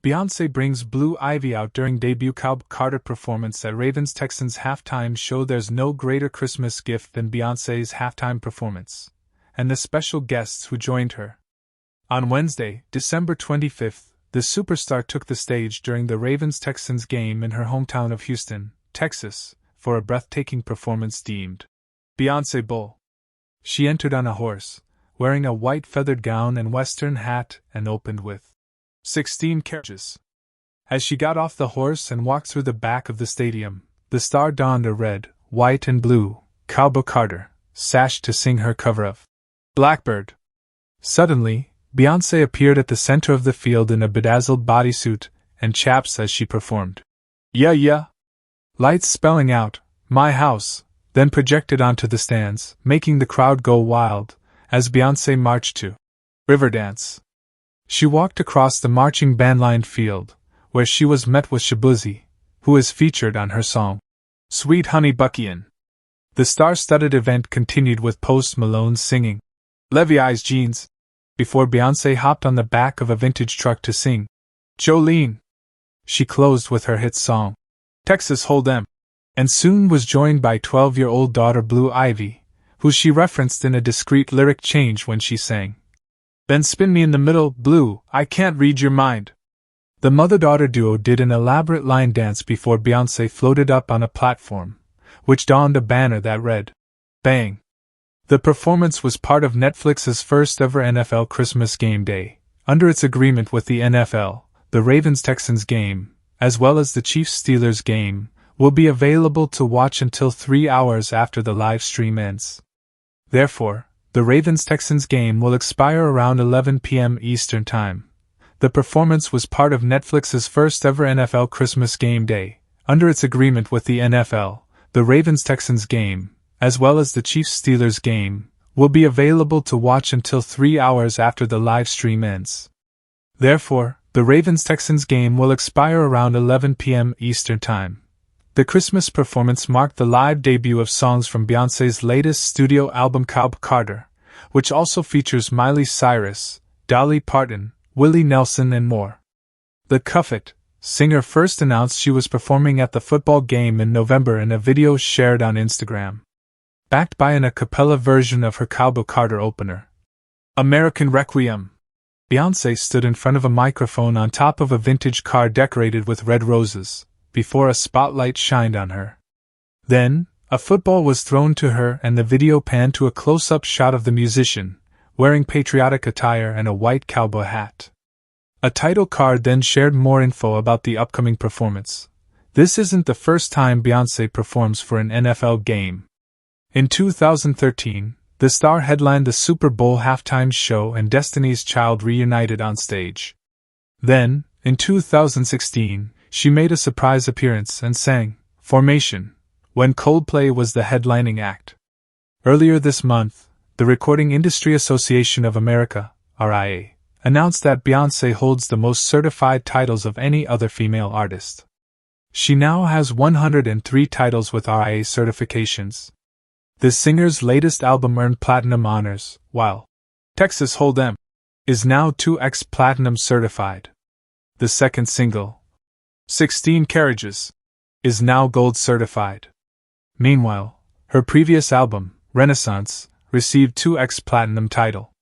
Beyoncé brings Blue Ivy out during debut Cowboy Carter performance at Ravens-Texans halftime show. There's no greater Christmas gift than Beyoncé's halftime performance, and the special guests who joined her. On Wednesday, December 25th, the superstar took the stage during the Ravens-Texans game in her hometown of Houston, Texas, for a breathtaking performance deemed Beyoncé Bowl. She entered on a horse, wearing a white feathered gown and western hat, and opened with 16 carriages. As she got off the horse and walked through the back of the stadium, the star donned a red, white and blue Cowboy Carter sash to sing her cover of Blackbird. Suddenly, Beyoncé appeared at the center of the field in a bedazzled bodysuit and chaps as she performed. Yeah yeah! Lights spelling out, "My house," then projected onto the stands, making the crowd go wild, as Beyoncé marched to Riverdance. She walked across the marching band-lined field, where she was met with Shabuzi, who is featured on her song, Sweet Honey Buckian. The star-studded event continued with Post Malone singing Levi's Jeans, before Beyoncé hopped on the back of a vintage truck to sing Jolene. She closed with her hit song, Texas Hold'em, and soon was joined by 12-year-old daughter Blue Ivy, who she referenced in a discreet lyric change when she sang, "Then spin me in the middle, Blue, I can't read your mind." The mother-daughter duo did an elaborate line dance before Beyoncé floated up on a platform, which donned a banner that read, "Bang." The performance was part of Netflix's first-ever NFL Christmas Game Day. Under its agreement with the NFL, the Ravens-Texans game, as well as the Chiefs-Steelers game, will be available to watch until 3 hours after the live stream ends. Therefore, the Ravens-Texans game will expire around 11 p.m. Eastern Time. The performance was part of Netflix's first-ever NFL Christmas Game Day. Under its agreement with the NFL, the Ravens-Texans game, as well as the Chiefs-Steelers game, will be available to watch until 3 hours after the live stream ends. Therefore, the Ravens-Texans game will expire around 11 p.m. Eastern Time. The Christmas performance marked the live debut of songs from Beyoncé's latest studio album Cowboy Carter, which also features Miley Cyrus, Dolly Parton, Willie Nelson and more. The Cuff It! Singer first announced she was performing at the football game in November in a video shared on Instagram. Backed by an a cappella version of her Cowboy Carter opener, American Requiem, Beyoncé stood in front of a microphone on top of a vintage car decorated with red roses, before a spotlight shined on her. Then, a football was thrown to her and the video panned to a close-up shot of the musician, wearing patriotic attire and a white cowboy hat. A title card then shared more info about the upcoming performance. This isn't the first time Beyoncé performs for an NFL game. In 2013, the star headlined the Super Bowl halftime show and Destiny's Child reunited on stage. Then, in 2016, she made a surprise appearance and sang Formation, when Coldplay was the headlining act. Earlier this month, the Recording Industry Association of America, RIA, announced that Beyoncé holds the most certified titles of any other female artist. She now has 103 titles with RIA certifications. The singer's latest album earned platinum honors, while Texas Hold'em is now 2x platinum certified. The second single, 16 Carriages, is now gold certified. Meanwhile, her previous album, Renaissance, received 2x platinum title.